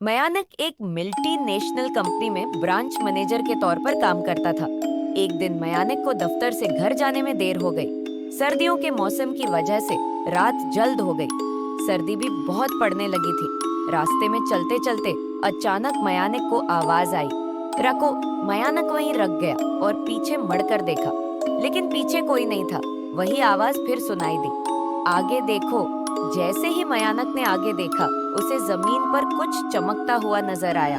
मयानक एक multinational company में branch manager के तौर पर काम करता था। एक दिन मयानक को दफ्तर से घर जाने में देर हो गई। सर्दियों के मौसम की वजह से रात जल्द हो गई। सर्दी भी बहुत पड़ने लगी थी। रास्ते में चलते चलते अचानक मयानक को आवाज आई, रको। मयानक वहीं रख गया और पीछे मुड़कर देखा, लेकिन पीछे कोई नहीं था। वही आवाज फिर सुनाई दी, आगे देखो। जैसे ही मयानक ने आगे देखा, उसे जमीन पर कुछ चमकता हुआ नजर आया।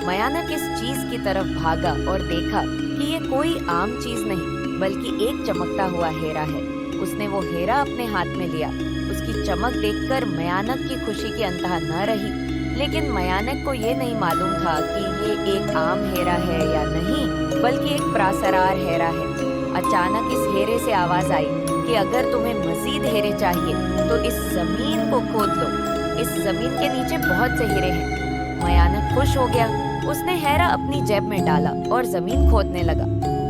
मयानक इस चीज की तरफ भागा और देखा कि ये कोई आम चीज नहीं, बल्कि एक चमकता हुआ हीरा है। उसने वो हीरा अपने हाथ में लिया। उसकी चमक देखकर मयानक की खुशी की अंतः न रही, लेकिन मयानक को ये नहीं मालूम था कि ये एक आम हीरा है या नहीं, बल्कि एक प्रासरार हीरा है। अचानक इस हीरे से आवाज आई कि अगर तुम्हें मजीद हीरे चाहिए तो इस जमीन को खोद लो। इस जमीन के नीचे बहुत से हीरे हैं। मयानक खुश हो गया। उसने हीरा अपनी जेब में डाला और जमीन खोदने लगा।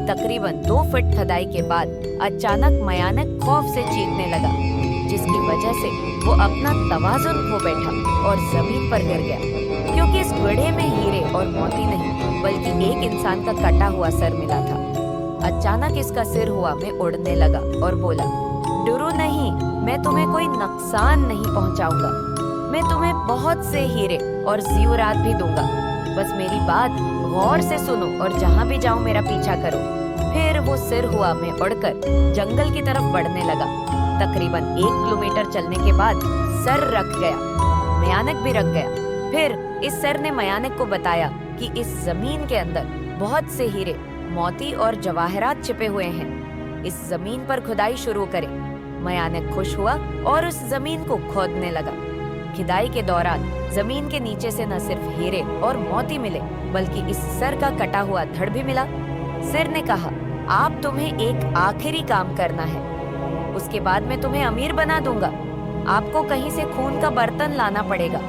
तकरीबन 2 फीट खुदाई के बाद अचानक मयानक खौफ से चीखने लगा, जिसकी वजह से वो अपना तवाजुन खो बैठा और जमीन पर गिर गया, क्योंकि इस गड्ढे में हीरे और मोती नहीं, बल्कि एक इंसान का कटा हुआ सर मिला था। अचानक इसका सिर हवा में उड़ने लगा और बोला, डरो नहीं, मैं तुम्हें कोई नुकसान नहीं पहुंचाऊंगा। मैं तुम्हें बहुत से हीरे और ज़ेवरात भी दूंगा। बस मेरी बात गौर से सुनो और जहां भी जाऊं मेरा पीछा करो। फिर वो सिर हवा में उड़कर जंगल की तरफ बढ़ने लगा। तकरीबन 1 किलोमीटर चलने के बाद सर रख गया। मयानक भी रख गया। फिर इस सर ने मयानक को बताया कि इस जमीन के अंदर बहुत से हीरे, मोती और जवाहरात छिपे हुए हैं। इस जमीन पर खुदाई शुरू करें। मयानक खुश हुआ और उस जमीन को खोदने लगा। खुदाई के दौरान जमीन के नीचे से न सिर्फ हीरे और मोती मिले, बल्कि इस सर का कटा हुआ धड़ भी मिला। सिर ने कहा, आप तुम्हें एक आखिरी काम करना है, उसके बाद मैं तुम्हें अमीर बना दूंगा। आपको कहीं से खून का बर्तन लाना पड़ेगा।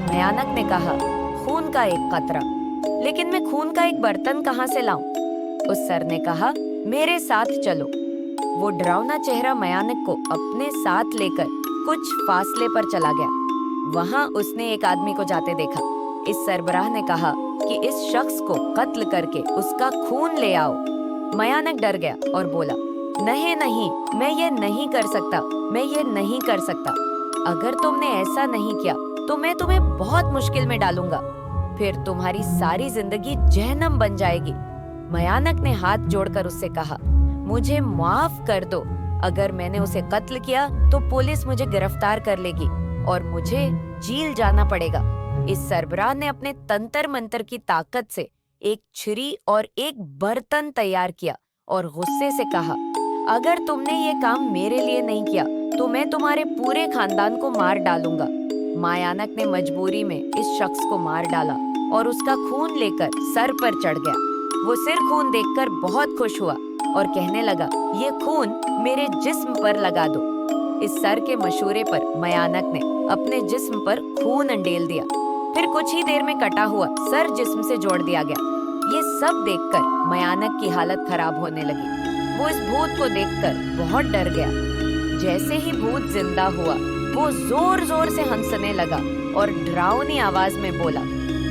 मयानक ने कहा, खून का एक कतरा? लेकिन मैं खून का एक बर्तन कहाँ से लाऊं? उस सर ने कहा, मेरे साथ चलो। वो डरावना चेहरा मयानक को अपने साथ लेकर कुछ फासले पर चला गया। वहां उसने एक आदमी को जाते देखा। इस सरबराह ने कहा कि इस शख्स को कत्ल करके उसका खून ले आओ। मयानक डर गया और बोला, नहीं नहीं, मैं ये नहीं कर सकता, मैं ये नहीं कर सकता। अगर तुमने ऐसा नहीं किया तो मैं तुम्हें बहुत मुश्किल में डालूंगा। फिर तुम्हारी सारी जिंदगी जहन्नम बन जाएगी। मयानक ने हाथ जोड़कर उससे कहा, मुझे माफ कर दो। अगर मैंने उसे कत्ल किया तो पुलिस मुझे गिरफ्तार कर लेगी और मुझे जेल जाना पड़ेगा। इस सरबराह ने अपने तंत्र मंत्र की ताकत से एक छुरी और एक बर्तन तैयार किया और गुस्से से कहा, अगर तुमने ये काम मेरे लिए नहीं किया तो मैं तुम्हारे पूरे खानदान को मार डालूंगा। मयानक ने मजबूरी में इस शख्स को मार डाला और उसका खून लेकर सर पर चढ़ गया। वो सिर खून देखकर बहुत खुश हुआ और कहने लगा, ये खून मेरे जिस्म पर लगा दो। इस सर के मशूरे पर मयानक ने अपने जिस्म पर खून अंडेल दिया। फिर कुछ ही देर में कटा हुआ सर जिस्म से जोड़ दिया गया। ये सब देखकर मयानक की हालत खराब होने लगी। वो इस भूत को देखकर बहुत डर गया। जैसे ही भूत जिंदा हुआ, वो जोर जोर से हंसने लगा और डरावनी आवाज में बोला,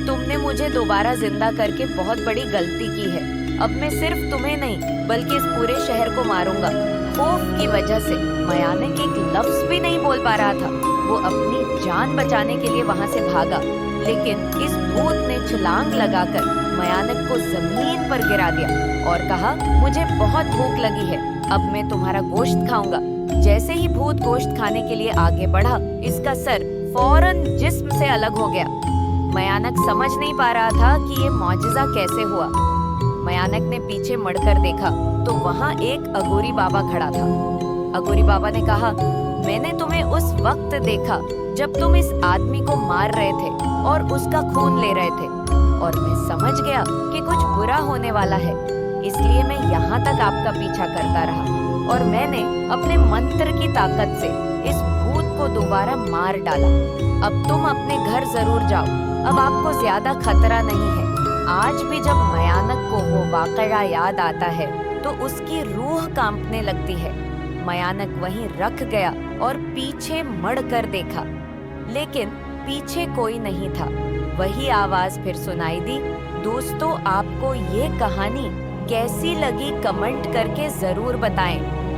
तुमने मुझे दोबारा जिंदा करके बहुत बड़ी गलती की है। अब मैं सिर्फ तुम्हें नहीं, बल्कि इस पूरे शहर को मारूंगा। खौफ की वजह से मयानक एक लफ्ज भी नहीं बोल पा रहा था। वो अपनी जान बचाने के लिए वहां से भागा, लेकिन इस भूत ने छलांग लगाकर मयानक को जमीन पर गिरा दिया और कहा, मुझे बहुत भूख लगी है, अब मैं तुम्हारा गोश्त खाऊंगा। जैसे ही भूत गोश्त खाने के लिए आगे बढ़ा, इसका सर फौरन जिस्म से अलग हो गया। मयानक समझ नहीं पा रहा था कि ये मौजिज़ा कैसे हुआ। मयानक ने पीछे मुड़कर देखा तो वहाँ एक अघोरी बाबा खड़ा था। अघोरी बाबा ने कहा, मैंने तुम्हें उस वक्त देखा जब तुम इस आदमी को मार रहे थे और उसका खून ले रहे थे, और मैं समझ गया कि कुछ बुरा होने वाला है, इसलिए मैं यहाँ तक आपका पीछा करता रहा और मैंने अपने मंत्र की ताकत से इस भूत को दोबारा मार डाला। अब तुम अपने घर जरूर जाओ, अब आपको ज्यादा खतरा नहीं है। आज भी जब मयानक को वो वाकया याद आता है तो उसकी रूह कांपने लगती है। मयानक वहीं रख गया और पीछे मुड़कर देखा, लेकिन पीछे कोई नहीं था। वही आवाज फिर सुनाई दी। दोस्तों, आपको ये कहानी कैसी लगी कमेंट करके जरूर बताएं।